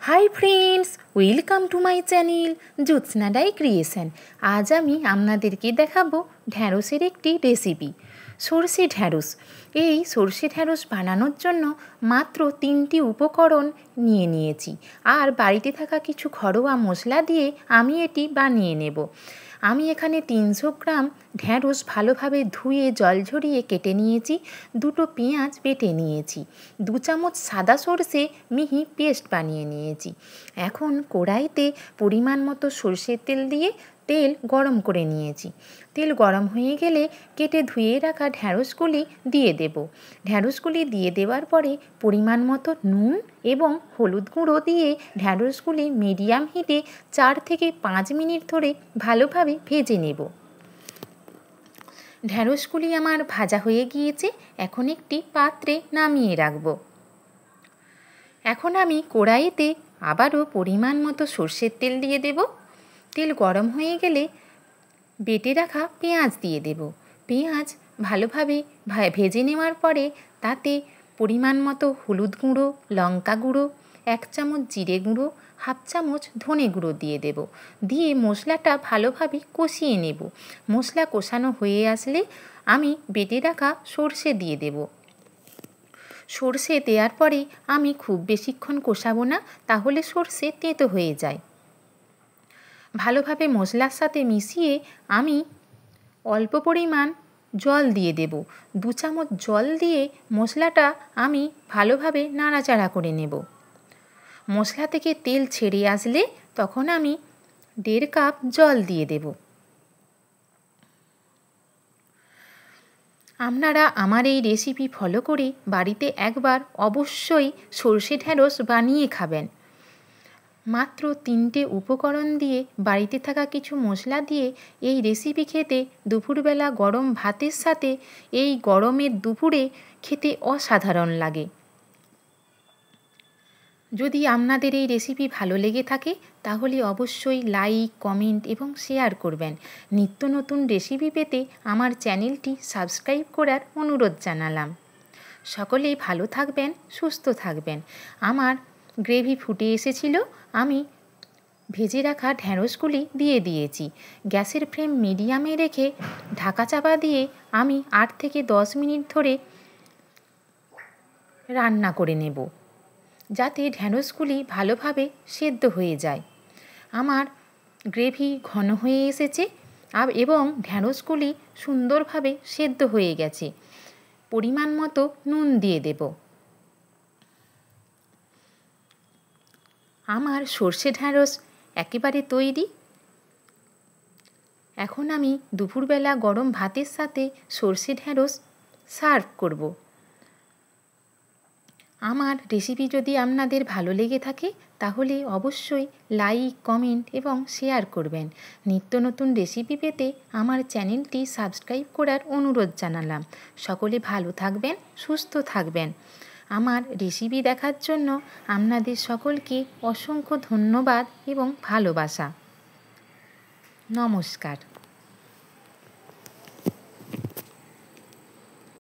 High friends, welcome to my channel Jyotsna dye creation. আজ আমি আপনাদেরকে দেখাবো ঢ্যাঁড়সের একটি রেসিপি, সরষে ঢ্যাঁড়স। এই সরষে ঢ্যাঁড়স বানানোর জন্য মাত্র 3টি উপকরণ নিয়েছি, আর বাড়িতে থাকা কিছু ঘরোয়া মশলা দিয়ে আমি এটি বানিয়ে নেব। আমি এখানে 300 গ্রাম ঢ্যাঁড়স ভালোভাবে ধুয়ে জল ঝরিয়ে কেটে নিয়েছি, 2টো পেঁয়াজ বেটে নিয়েছি, 2 চামচ সাদা সরষে মিহি পেস্ট বানিয়ে নিয়েছি। এখন কড়াইতে পরিমাণ মতো সরষের তেল দিয়ে তেল গরম করে নিয়েছি। তেল গরম হয়ে গেলে কেটে ধুয়ে রাখা ঢ্যাঁড়সগুলি দিয়ে দেব। ঢ্যাঁড়সগুলি দিয়ে দেওয়ার পরে পরিমাণ মতো নুন এবং হলুদ গুঁড়ো দিয়ে ঢ্যাঁড়সগুলি মিডিয়াম হিটে 4 থেকে 5 মিনিট ধরে ভালোভাবে ভেজে নেব। ঢ্যাঁড়সগুলি আমার ভাজা হয়ে গিয়েছে, এখন একটি পাত্রে নামিয়ে রাখব। এখন আমি কড়াইতে আবারও পরিমাণ মতো সরষের তেল দিয়ে দেব। তেল গরম হয়ে গেলে বেটে রাখা পেঁয়াজ দিয়ে দেব। পেঁয়াজ ভালোভাবে ভেজে নেওয়ার পরে তাতে পরিমাণ মতো হলুদ গুঁড়ো, লঙ্কা গুঁড়ো, 1 চামচ জিরে গুঁড়ো, 1/2 চামচ ধনে গুঁড়ো দিয়ে দেব। দিয়ে মশলাটা ভালোভাবে কষিয়ে নেব। মশলা কষানো হয়ে আসলে আমি বেটে রাখা সরষে দিয়ে দেব। সরষে দেওয়ার পরে আমি খুব বেশিক্ষণ কষাবো না, তাহলে সরষে তেঁতো হয়ে যায়। ভালোভাবে মশলার সাথে মিশিয়ে আমি অল্প পরিমাণ জল দিয়ে দেব। 2 চামচ জল দিয়ে মশলাটা আমি ভালোভাবে নাড়াচাড়া করে নেব। মশলা থেকে তেল ছেড়ে আসলে তখন আমি 1.5 কাপ জল দিয়ে দেব। আপনারা আমার এই রেসিপি ফলো করে বাড়িতে একবার অবশ্যই সরষে ঢ্যাঁড়স বানিয়ে খাবেন। মাত্র 3টে উপকরণ দিয়ে, বাড়িতে থাকা কিছু মশলা দিয়ে এই রেসিপি খেতে দুপুরবেলা গরম ভাতের সাথে এই গরমের দুপুরে খেতে অসাধারণ লাগে। যদি আপনাদের এই রেসিপি ভালো লেগে থাকে তাহলে অবশ্যই লাইক, কমেন্ট এবং শেয়ার করবেন। নিত্য নতুন রেসিপি পেতে আমার চ্যানেলটি সাবস্ক্রাইব করার অনুরোধ জানালাম। সকলেই ভালো থাকবেন, সুস্থ থাকবেন। আমার গ্রেভি ফুটে এসেছিল, আমি ভেজে রাখা ঢ্যাঁড়সগুলি দিয়ে দিয়েছি। গ্যাসের ফ্লেম মিডিয়ামে রেখে ঢাকা চাপা দিয়ে আমি 8 থেকে 10 মিনিট ধরে রান্না করে নেব, যাতে ঢ্যাঁড়সগুলি ভালোভাবে সেদ্ধ হয়ে যায়। আমার গ্রেভি ঘন হয়ে এসেছে এবং ঢ্যাঁড়সগুলি সুন্দরভাবে সেদ্ধ হয়ে গেছে। পরিমাণ মতো নুন দিয়ে দেব। আমার সরষে ঢ্যাঁড়স একেবারে তৈরি। এখন আমি দুপুরবেলা গরম ভাতের সাথে সরষে ঢ্যাঁড়স সার্ভ করব। আমার রেসিপি যদি আপনাদের ভালো লেগে থাকে তাহলে অবশ্যই লাইক, কমেন্ট এবং শেয়ার করবেন। নিত্য নতুন রেসিপি পেতে আমার চ্যানেলটি সাবস্ক্রাইব করার অনুরোধ জানালাম। সকলে ভালো থাকবেন, সুস্থ থাকবেন। আমার রেসিপি দেখার জন্য আপনাদের সকলকে অসংখ্য ধন্যবাদ এবং ভালোবাসা। নমস্কার।